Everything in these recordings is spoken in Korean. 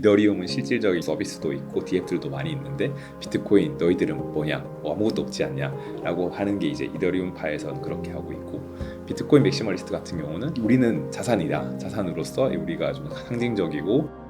이더리움은 실질적인 서비스도 있고 DF들도 많이 있는데 비트코인 너희들은 뭐냐, 뭐 아무것도 없지 않냐 라고 하는 게 이제 이더리움파에서는 그렇게 하고 있고, 비트코인 맥시멀리스트 같은 경우는 우리는 자산이다, 자산으로서 우리가 좀 상징적이고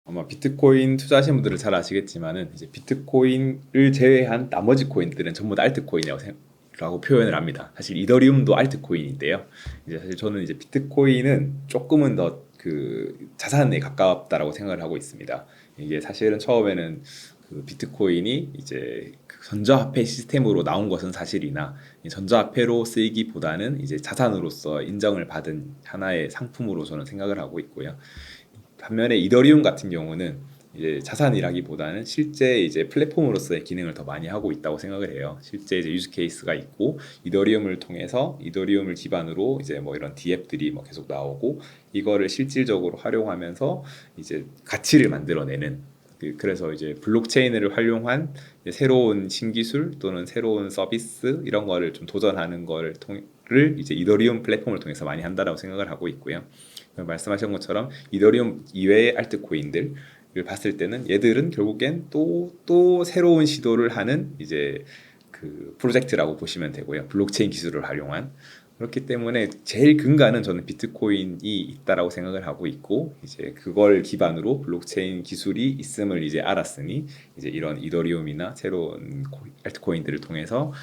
아마 비트코인 투자하시는 분들은 잘 아시겠지만은 이제 비트코인을 제외한 나머지 코인들은 전부 다 알트코인이라고 표현을 합니다. 사실 이더리움도 알트코인인데요. 이제 사실 저는 이제 비트코인은 조금은 더 그 자산에 가깝다라고 생각을 하고 있습니다. 이게 사실은 처음에는 그 비트코인이 이제 그 전자화폐 시스템으로 나온 것은 사실이나 이 전자화폐로 쓰이기보다는 이제 자산으로서 인정을 받은 하나의 상품으로 저는 생각을 하고 있고요. 반면에 이더리움 같은 경우는 이제 자산이라기보다는 실제 이제 플랫폼으로서의 기능을 더 많이 하고 있다고 생각을 해요. 실제 이제 유즈 케이스가 있고 이더리움을 통해서 이더리움을 기반으로 이제 뭐 이런 DF들이 뭐 계속 나오고 이거를 실질적으로 활용하면서 이제 가치를 만들어내는, 그래서 이제 블록체인을 활용한 새로운 신기술 또는 새로운 서비스 이런 거를 좀 도전하는 거를 이제 이더리움 플랫폼을 통해서 많이 한다라고 생각을 하신 있고요. 말씀하신 것처럼 이더리움 이외의 알트코인들을 봤을 때는 얘들은 결국엔 또 새로운 시도를 하는 이제 그 프로젝트라고 보시면 되고요. 블록체인 기술을 활용한. 그렇기 때문에 제일 근간은 저는 비트코인이 있다라고 생각을 하고 있고, 이제 그걸 기반으로 블록체인 기술이 있음을 이제 알았으니 이제 이런 이더리움이나 새로운 알트코인들을 통해서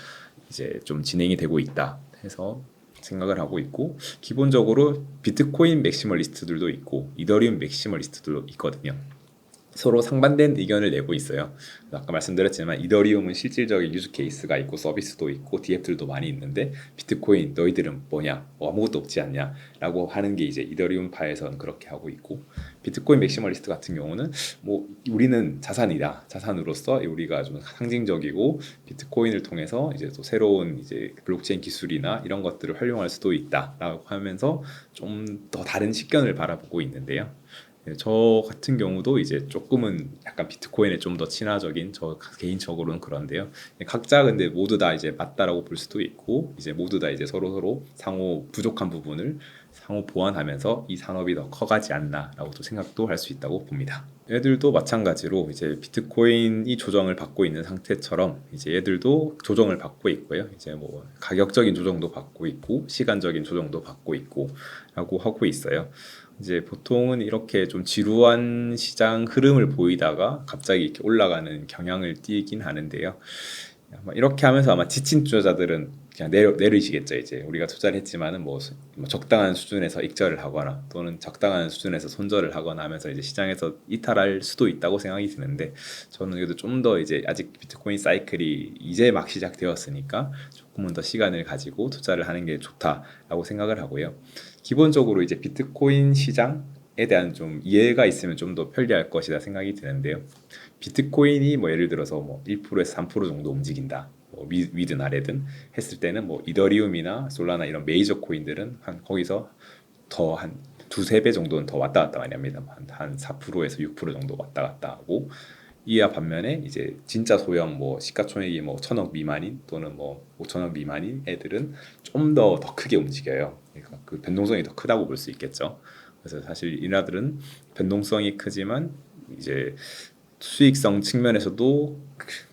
이제 좀 진행이 되고 있다 해서 생각을 하고 있고, 기본적으로 비트코인 맥시멀리스트들도 있고 이더리움 맥시멀리스트들도 있거든요. 서로 상반된 의견을 내고 있어요. 아까 말씀드렸지만 이더리움은 실질적인 유즈 케이스가 있고 서비스도 있고 DF들도 많이 있는데 비트코인 너희들은 뭐냐, 뭐 아무것도 없지 않냐 라고 하는 게 이제 이더리움파에서는 그렇게 하고 있고, 비트코인 맥시멀리스트 같은 경우는 뭐 우리는 자산이다, 자산으로서 우리가 좀 상징적이고 비트코인을 통해서 이제 또 새로운 이제 블록체인 기술이나 이런 것들을 활용할 수도 있다라고 하면서 좀 더 다른 식견을 바라보고 있는데요. 저 같은 경우도 이제 조금은 약간 비트코인에 좀 더 친화적인, 저 개인적으로는 그런데요. 각자 근데 모두 다 이제 맞다라고 볼 수도 있고, 이제 모두 다 이제 서로 상호 부족한 부분을 상호 보완하면서 이 산업이 더 커가지 않나라고 또 생각도 할 수 있다고 봅니다. 얘들도 마찬가지로 이제 비트코인이 조정을 받고 있는 상태처럼 이제 얘들도 조정을 받고 있고요. 이제 뭐 가격적인 조정도 받고 있고 시간적인 조정도 받고 있고라고 하고 있어요. 이제 보통은 이렇게 좀 지루한 시장 흐름을 보이다가 갑자기 이렇게 올라가는 경향을 띠긴 하는데요. 아마 이렇게 하면서 아마 지친 투자자들은 그냥 내리시겠죠. 이제 우리가 투자를 했지만은 뭐 적당한 수준에서 익절을 하거나 또는 적당한 수준에서 손절을 하거나 하면서 이제 시장에서 이탈할 수도 있다고 생각이 드는데, 저는 그래도 좀 더 이제 아직 비트코인 사이클이 이제 막 시작되었으니까 조금은 더 시간을 가지고 투자를 하는 게 좋다라고 생각을 하고요. 기본적으로 이제 비트코인 시장에 대한 좀 이해가 있으면 좀 더 편리할 것이다 생각이 드는데요. 비트코인이 뭐 예를 들어서 뭐 1%에서 3% 정도 움직인다, 뭐 위든 아래든 했을 때는 뭐 이더리움이나 솔라나 이런 메이저 코인들은 한 거기서 더 한 두세 배 정도는 더 왔다 갔다 많이 합니다. 한 4%에서 6% 정도 왔다 갔다 하고, 이와 반면에 이제 진짜 소형 뭐 시가총액이 뭐 1,000억 미만인 또는 뭐 5천억 미만인 애들은 좀 더 크게 움직여요. 그러니까 그 변동성이 더 크다고 볼 수 있겠죠. 그래서 사실 이나들은 변동성이 크지만 이제 수익성 측면에서도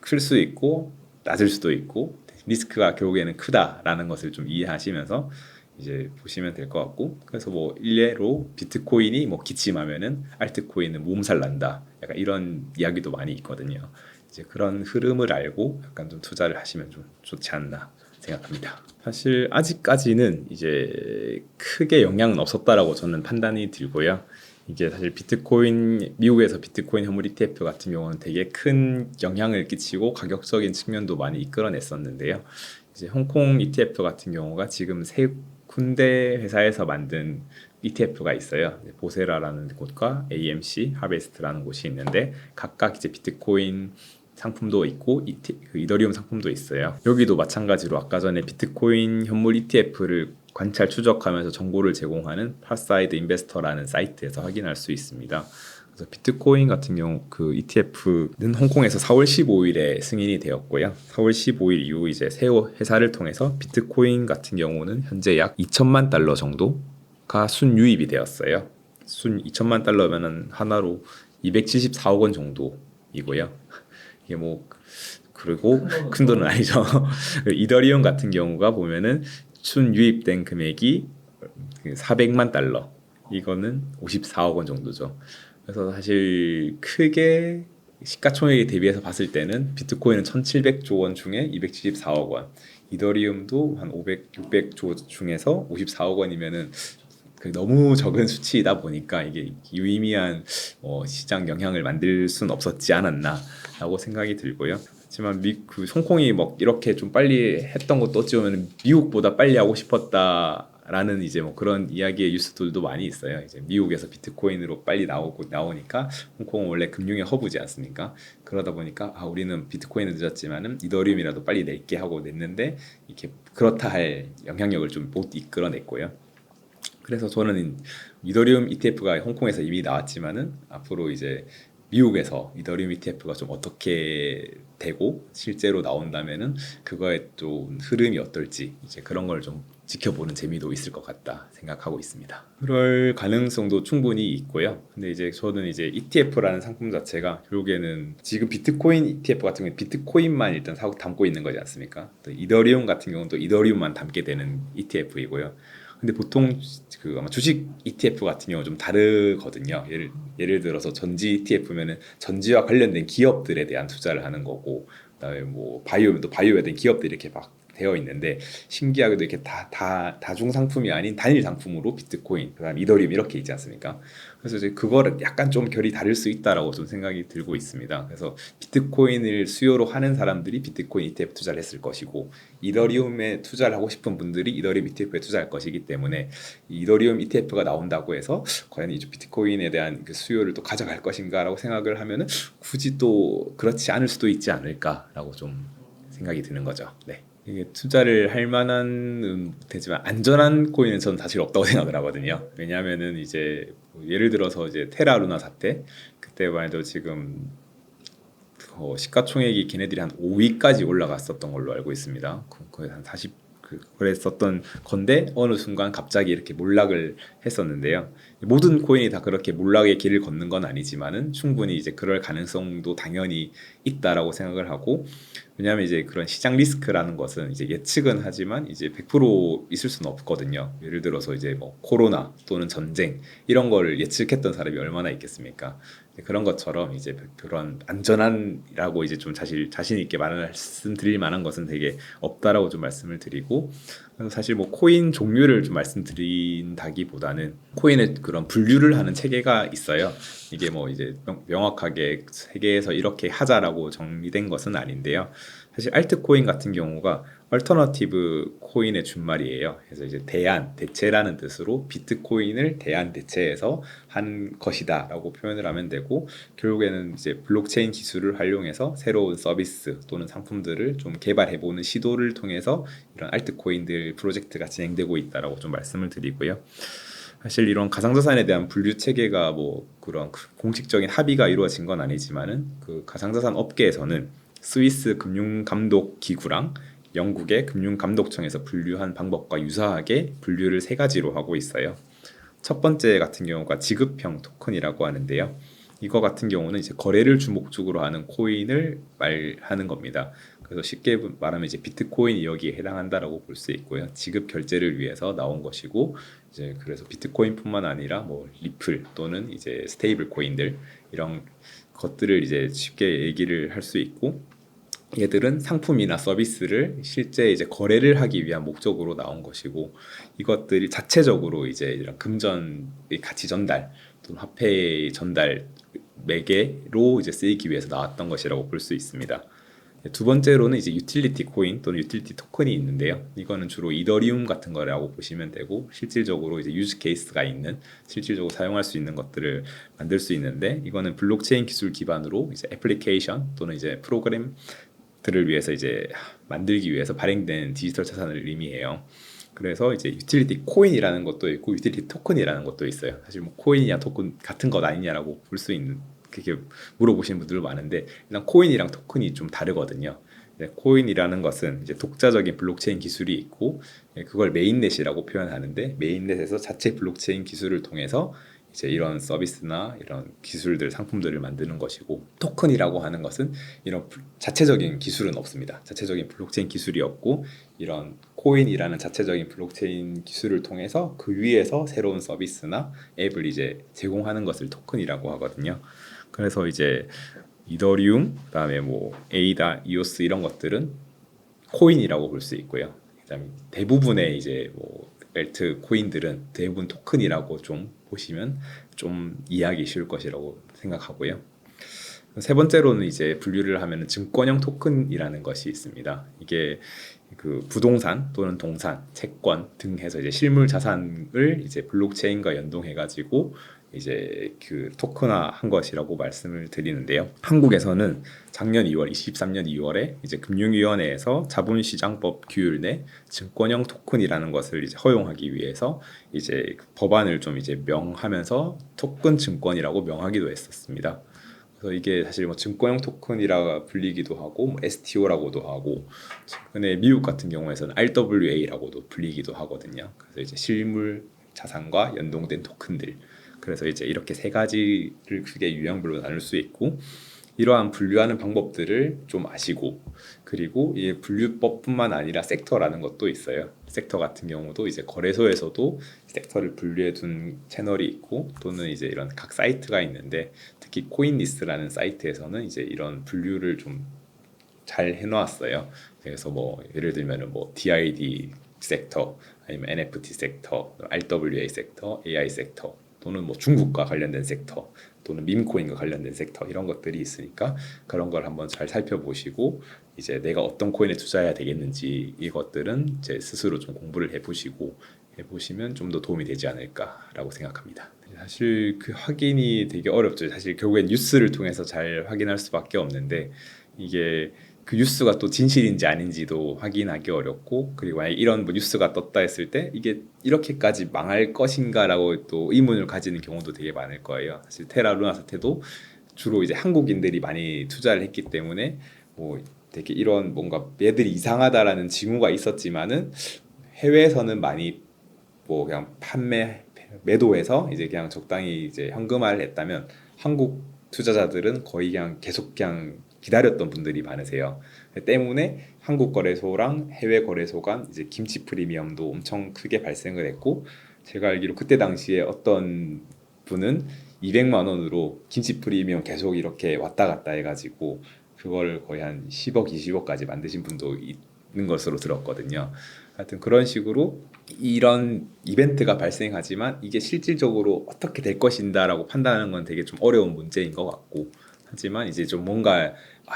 클 수 있고 낮을 수도 있고 리스크가 결국에는 크다라는 것을 좀 이해하시면서 이제 보시면 될 것 같고, 그래서 뭐 일례로 비트코인이 뭐 기침하면은 알트코인은 몸살 난다, 약간 이런 이야기도 많이 있거든요. 이제 그런 흐름을 알고 약간 좀 투자를 하시면 좀 좋지 않나 생각합니다. 사실 아직까지는 이제 크게 영향은 없었다라고 저는 판단이 들고요. 이게 사실 미국에서 비트코인 현물 ETF 같은 경우는 되게 큰 영향을 끼치고 가격적인 측면도 많이 이끌어냈었는데요. 이제 홍콩 ETF 같은 경우가 지금 세 군데 회사에서 만든 ETF가 있어요. 보세라라는 곳과 AMC, 하베스트라는 곳이 있는데 각각 이제 비트코인 상품도 있고 이더리움 상품도 있어요. 여기도 마찬가지로 아까 전에 비트코인 현물 ETF를 관찰 추적하면서 정보를 제공하는 파사이드 인베스터라는 사이트에서 확인할 수 있습니다. 그래서 비트코인 같은 경우 그 ETF는 홍콩에서 4월 15일에 승인이 되었고요. 4월 15일 이후 이제 새 회사를 통해서 비트코인 같은 경우는 현재 약 2천만 달러 정도가 순유입이 되었어요. 순 2천만 달러면은 하나로 274억 원 정도이고요. 이게 뭐 그리고 큰 돈은 아니죠. 이더리움 같은 경우가 보면은 순유입된 금액이 400만 달러. 이거는 54억 원 정도죠. 그래서 사실 크게 시가총액에 대비해서 봤을 때는 비트코인은 1,700조 원 중에 274억 원, 이더리움도 한 500, 600조 중에서 54억 원이면은 너무 적은 수치이다 보니까 이게 유의미한 시장 영향을 만들 수는 없었지 않았나라고 생각이 들고요. 하지만 그 홍콩이 뭐 이렇게 좀 빨리 했던 것도 어찌 보면 미국보다 빨리 하고 싶었다라는 이제 뭐 그런 이야기의 뉴스들도 많이 있어요. 이제 미국에서 비트코인으로 빨리 나오니까 홍콩은 원래 금융의 허브지 않습니까? 그러다 보니까 우리는 비트코인은 늦었지만은 이더리움이라도 빨리 낼게 하고 냈는데 이렇게 그렇다 할 영향력을 좀 못 이끌어냈고요. 그래서 저는 이더리움 ETF가 홍콩에서 이미 나왔지만은 앞으로 이제 미국에서 이더리움 ETF가 좀 어떻게 되고 실제로 나온다면은 그거의 좀 흐름이 어떨지 이제 그런 걸 좀 지켜보는 재미도 있을 것 같다 생각하고 있습니다. 그럴 가능성도 충분히 있고요. 근데 이제 저는 이제 ETF라는 상품 자체가 결국에는 지금 비트코인 ETF 같은 경우는 비트코인만 일단 사고 담고 있는 거지 않습니까? 또 이더리움 같은 경우는 또 이더리움만 담게 되는 ETF이고요. 근데 보통 그 아마 주식 ETF 같은 경우 좀 다르거든요. 예를 들어서 전지 ETF면은 전지와 관련된 기업들에 대한 투자를 하는 거고, 그다음에 뭐 바이오면 바이오에 대한 기업들이 이렇게 막 되어 있는데 신기하게도 이렇게 다 다중 상품이 아닌 단일 상품으로 비트코인, 그다음 이더리움 이렇게 있지 않습니까? 그래서 이제 그거를 약간 좀 결이 다를 수 있다라고 좀 생각이 들고 있습니다. 그래서 비트코인을 수요로 하는 사람들이 비트코인 ETF 투자를 했을 것이고 이더리움에 투자를 하고 싶은 분들이 이더리움 ETF에 투자할 것이기 때문에 이더리움 ETF가 나온다고 해서 과연 이제 비트코인에 대한 그 수요를 또 가져갈 것인가라고 생각을 하면은 굳이 또 그렇지 않을 수도 있지 않을까라고 좀 생각이 드는 거죠. 네. 이게 투자를 할 만한 되지만 안전한 코인은 저는 사실 없다고 생각을 하거든요. 왜냐하면은 이제 예를 들어서 이제 테라루나 사태 그때만 해도 지금 시가총액이 걔네들이 한 5위까지 올라갔었던 걸로 알고 있습니다. 거의 한 40 그랬었던 건데 어느 순간 갑자기 이렇게 몰락을 했었는데요. 모든 코인이 다 그렇게 몰락의 길을 걷는 건 아니지만은 충분히 이제 그럴 가능성도 당연히 있다라고 생각을 하고 왜냐하면 이제 그런 시장 리스크라는 것은 이제 예측은 하지만 이제 100% 있을 수는 없거든요. 예를 들어서 이제 뭐 코로나 또는 전쟁 이런 거를 예측했던 사람이 얼마나 있겠습니까? 그런 것처럼 이제 그런 안전한이라고 이제 좀 자신 있게 말씀드릴 만한 것은 되게 없다라고 좀 말씀을 드리고 사실 뭐 코인 종류를 좀 말씀드린다기보다는 코인의 그런 분류를 하는 체계가 있어요. 이게 뭐 이제 명확하게 세계에서 이렇게 하자라고 정리된 것은 아닌데요. 사실 알트코인 같은 경우가 얼터너티브 코인의 준말이에요. 그래서 이제 대체라는 뜻으로 비트코인을 대체해서 한 것이다라고 표현을 하면 되고 결국에는 이제 블록체인 기술을 활용해서 새로운 서비스 또는 상품들을 좀 개발해보는 시도를 통해서 이런 알트코인들 프로젝트가 진행되고 있다라고 좀 말씀을 드리고요. 사실 이런 가상자산에 대한 분류 체계가 뭐 그런 공식적인 합의가 이루어진 건 아니지만은 그 가상자산 업계에서는 스위스 금융감독기구랑 영국의 금융감독청에서 분류한 방법과 유사하게 분류를 세 가지로 하고 있어요. 첫 번째 같은 경우가 지급형 토큰이라고 하는데요. 이거 같은 경우는 이제 거래를 주목적으로 하는 코인을 말하는 겁니다. 그래서 쉽게 말하면 이제 비트코인이 여기에 해당한다라고 볼 수 있고요. 지급 결제를 위해서 나온 것이고 이제 그래서 비트코인뿐만 아니라 뭐 리플 또는 이제 스테이블 코인들 이런 것들을 이제 쉽게 얘기를 할 수 있고 얘들은 상품이나 서비스를 실제 이제 거래를 하기 위한 목적으로 나온 것이고 이것들이 자체적으로 이제 이런 금전의 가치 전달 또는 화폐의 전달 매개로 이제 쓰이기 위해서 나왔던 것이라고 볼 수 있습니다. 두 번째로는 이제 유틸리티 코인 또는 유틸리티 토큰이 있는데요. 이거는 주로 이더리움 같은 거라고 보시면 되고 실질적으로 이제 유즈 케이스가 있는 실질적으로 사용할 수 있는 것들을 만들 수 있는데 이거는 블록체인 기술 기반으로 이제 애플리케이션 또는 이제 프로그램들을 위해서 이제 만들기 위해서 발행된 디지털 자산을 의미해요. 그래서 이제 유틸리티 코인이라는 것도 있고 유틸리티 토큰이라는 것도 있어요. 사실 뭐 코인이냐 토큰 같은 것 아니냐라고 볼 수 있는 그렇게 물어보시는 분들 많은데 일단 코인이랑 토큰이 좀 다르거든요. 코인이라는 것은 이제 독자적인 블록체인 기술이 있고 그걸 메인넷이라고 표현하는데 메인넷에서 자체 블록체인 기술을 통해서 이제 이런 서비스나 이런 기술들 상품들을 만드는 것이고 토큰이라고 하는 것은 이런 자체적인 기술은 없습니다. 자체적인 블록체인 기술이 없고 이런 코인이라는 자체적인 블록체인 기술을 통해서 그 위에서 새로운 서비스나 앱을 이제 제공하는 것을 토큰이라고 하거든요. 그래서 이제 이더리움, 그다음에 뭐 에이다, 이오스 이런 것들은 코인이라고 볼 수 있고요. 그다음에 대부분의 이제 뭐 벨트 코인들은 대부분 토큰이라고 좀 보시면 좀 이해하기 쉬울 것이라고 생각하고요. 세 번째로는 이제 분류를 하면 증권형 토큰이라는 것이 있습니다. 이게 그 부동산 또는 동산, 채권 등 해서 이제 실물 자산을 이제 블록체인과 연동해 가지고 이제 그 토큰화한 것이라고 말씀을 드리는데요. 한국에서는 작년 2월, 23년 2월에 이제 금융위원회에서 자본시장법 규율 내 증권형 토큰이라는 것을 이제 허용하기 위해서 이제 법안을 좀 이제 명하면서 토큰 증권이라고 명하기도 했었습니다. 그래서 이게 사실 뭐 증권형 토큰이라 불리기도 하고 뭐 STO라고도 하고 최근에 미국 같은 경우에서는 RWA라고도 불리기도 하거든요. 그래서 이제 실물 자산과 연동된 토큰들. 그래서 이제 이렇게 세 가지를 크게 유형별로 나눌 수 있고 이러한 분류하는 방법들을 좀 아시고 그리고 이 분류법뿐만 아니라 섹터라는 것도 있어요. 섹터 같은 경우도 이제 거래소에서도 섹터를 분류해 둔 채널이 있고 또는 이제 이런 각 사이트가 있는데 특히 코인리스트라는 사이트에서는 이제 이런 분류를 좀 잘 해놓았어요. 그래서 뭐 예를 들면은 뭐 DID 섹터 아니면 NFT 섹터, RWA 섹터, AI 섹터 또는 뭐 중국과 관련된 섹터 또는 밈코인과 관련된 섹터 이런 것들이 있으니까 그런 걸 한번 잘 살펴보시고 이제 내가 어떤 코인에 투자해야 되겠는지 이것들은 이제 스스로 좀 공부를 해보시면 좀 더 도움이 되지 않을까라고 생각합니다. 사실 그 확인이 되게 어렵죠. 사실 결국엔 뉴스를 통해서 잘 확인할 수밖에 없는데 이게 그 뉴스가 또 진실인지 아닌지도 확인하기 어렵고 그리고 만약 이런 뭐 뉴스가 떴다 했을 때 이게 이렇게까지 망할 것인가라고 또 의문을 가지는 경우도 되게 많을 거예요. 사실 테라 루나 사태도 주로 이제 한국인들이 많이 투자를 했기 때문에 뭐 되게 이런 뭔가 얘들이 이상하다라는 징후가 있었지만은 해외에서는 많이 뭐 그냥 매도해서 이제 그냥 적당히 이제 현금화를 했다면 한국 투자자들은 거의 그냥 계속 그냥 기다렸던 분들이 많으세요. 때문에 한국 거래소랑 해외 거래소 간 이제 김치 프리미엄도 엄청 크게 발생을 했고 제가 알기로 그때 당시에 어떤 분은 200만 원으로 김치 프리미엄 계속 이렇게 왔다 갔다 해가지고 그걸 거의 한 10억, 20억까지 만드신 분도 있는 것으로 들었거든요. 하여튼 그런 식으로 이런 이벤트가 발생하지만 이게 실질적으로 어떻게 될 것인가라고 판단하는 건 되게 좀 어려운 문제인 것 같고 하지만 이제 좀 뭔가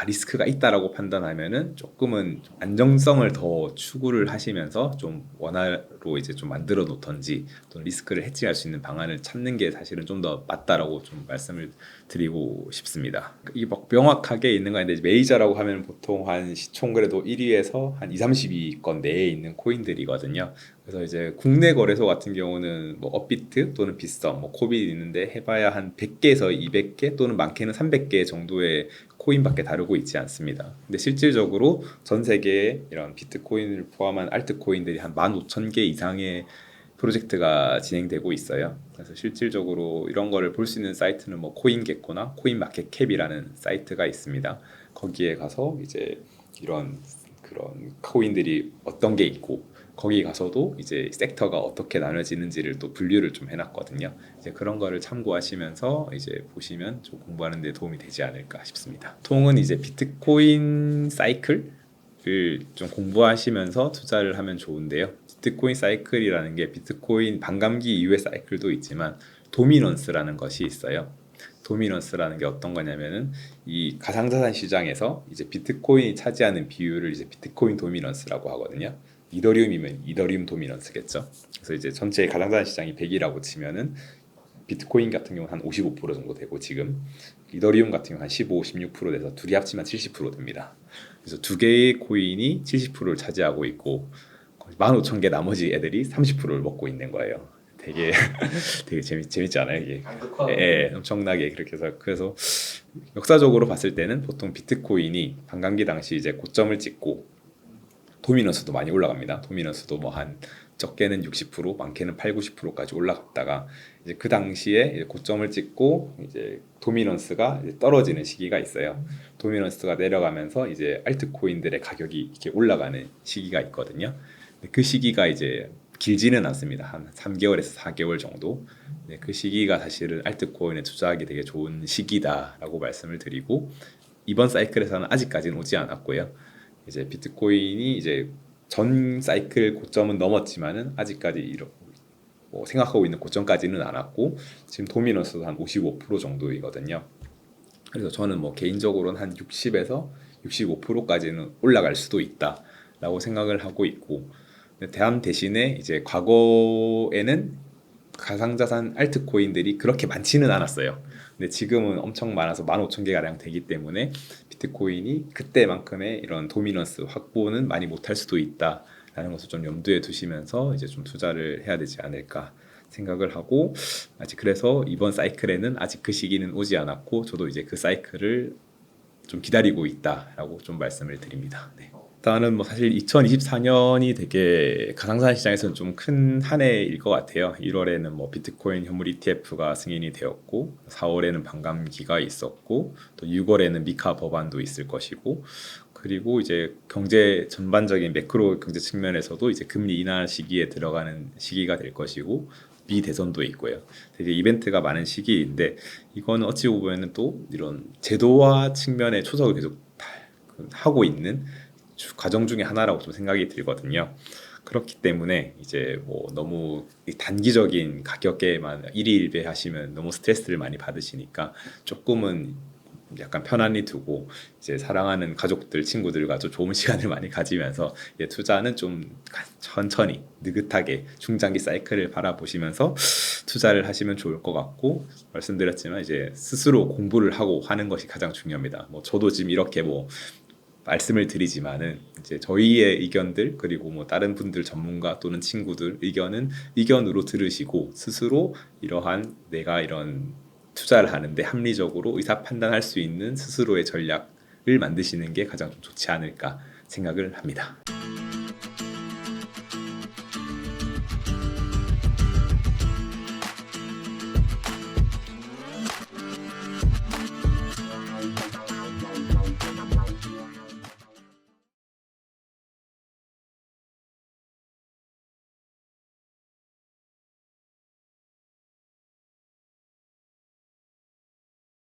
리스크가 있다라고 판단하면은 조금은 안정성을 더 추구를 하시면서 좀 원화로 이제 좀 만들어 놓던지 또 리스크를 해지할 수 있는 방안을 찾는 게 사실은 좀 더 맞다라고 좀 말씀을 드리고 싶습니다. 이게 막 명확하게 있는 거 아닌데 메이저라고 하면 보통 한 시총 그래도 1위에서 한 2, 30위권 내에 있는 코인들이거든요. 그래서 이제 국내 거래소 같은 경우는 뭐 업비트 또는 빗썸, 뭐 코빗 있는데 해봐야 한 100개에서 200개 또는 많게는 300개 정도의 코인밖에 다루고 있지 않습니다. 근데 실질적으로 전 세계에 이런 비트코인을 포함한 알트코인들이 한 15,000개 이상의 프로젝트가 진행되고 있어요. 그래서 실질적으로 이런 거를 볼 수 있는 사이트는 뭐 코인게코나 코인마켓캡이라는 사이트가 있습니다. 거기에 가서 이제 이런 그런 코인들이 어떤 게 있고 거기 가서도 이제 섹터가 어떻게 나눠지는지를 또 분류를 좀 해놨거든요. 이제 그런 거를 참고하시면서 이제 보시면 좀 공부하는 데 도움이 되지 않을까 싶습니다. 통은 이제 비트코인 사이클을 좀 공부하시면서 투자를 하면 좋은데요. 비트코인 사이클이라는 게 비트코인 반감기 이후의 사이클도 있지만 도미넌스라는 것이 있어요. 도미넌스라는 게 어떤 거냐면은 이 가상자산 시장에서 이제 비트코인이 차지하는 비율을 이제 비트코인 도미넌스라고 하거든요. 이더리움이면 이더리움 도미넌스겠죠. 그래서 이제 전체 가상자산 시장이 100이라고 치면은 비트코인 같은 경우는 한 55% 정도 되고 지금 이더리움 같은 경우 한 15, 16% 돼서 둘이 합치면 70% 됩니다. 그래서 두 개의 코인이 70%를 차지하고 있고 15,000개 나머지 애들이 30%를 먹고 있는 거예요. 되게 되게 재밌지 않아요 이게? 예, 엄청나게 그렇게 해서 그래서 역사적으로 봤을 때는 보통 비트코인이 반감기 당시 이제 고점을 찍고 도미넌스도 많이 올라갑니다. 도미넌스도 뭐 한 적게는 60%, 많게는 8, 90%까지 올라갔다가 이제 그 당시에 이제 고점을 찍고 이제 도미넌스가 이제 떨어지는 시기가 있어요. 도미넌스가 내려가면서 이제 알트코인들의 가격이 이렇게 올라가는 시기가 있거든요. 근데 그 시기가 이제 길지는 않습니다. 한 3개월에서 4개월 정도. 네, 그 시기가 사실은 알트코인에 투자하기 되게 좋은 시기다라고 말씀을 드리고 이번 사이클에서는 아직까지는 오지 않았고요. 이제 비트코인이 이제 전 사이클 고점은 넘었지만은 아직까지 뭐 생각하고 있는 고점까지는 안 왔고 지금 도미넌스도 한 55% 정도이거든요. 그래서 저는 뭐 개인적으로는 한 60에서 65%까지는 올라갈 수도 있다라고 생각을 하고 있고 대신에 이제 과거에는 가상자산 알트코인들이 그렇게 많지는 않았어요. 근데 지금은 엄청 많아서 15,000개가량 되기 때문에 비트코인이 그때만큼의 이런 도미넌스 확보는 많이 못할 수도 있다라는 것을 좀 염두에 두시면서 이제 좀 투자를 해야 되지 않을까 생각을 하고 아직 그래서 이번 사이클에는 아직 그 시기는 오지 않았고 저도 이제 그 사이클을 좀 기다리고 있다라고 좀 말씀을 드립니다. 네. 일단은 뭐 사실 2024년이 되게 가상자산 시장에서는 좀 큰 한 해일 것 같아요. 1월에는 뭐 비트코인 현물 ETF가 승인이 되었고 4월에는 반감기가 있었고 또 6월에는 미카 법안도 있을 것이고 그리고 이제 경제 전반적인 매크로 경제 측면에서도 이제 금리 인하 시기에 들어가는 시기가 될 것이고 미 대선도 있고요. 되게 이벤트가 많은 시기인데 이거는 어찌 보면은 또 이런 제도화 측면의 초석을 계속 하고 있는 과정 중에 하나라고 좀 생각이 들거든요. 그렇기 때문에 이제 뭐 너무 단기적인 가격에만 일희일비하시면 너무 스트레스를 많이 받으시니까 조금은 약간 편안히 두고 이제 사랑하는 가족들, 친구들과 좀 좋은 시간을 많이 가지면서 투자는 좀 천천히 느긋하게 중장기 사이클을 바라보시면서 투자를 하시면 좋을 것 같고 말씀드렸지만 이제 스스로 공부를 하고 하는 것이 가장 중요합니다. 뭐 저도 지금 이렇게 뭐 말씀을 드리지만은 이제 저희의 의견들 그리고 뭐 다른 분들 전문가 또는 친구들 의견은 의견으로 들으시고 스스로 이러한 내가 이런 투자를 하는데 합리적으로 의사 판단할 수 있는 스스로의 전략을 만드시는 게 가장 좋지 않을까 생각을 합니다.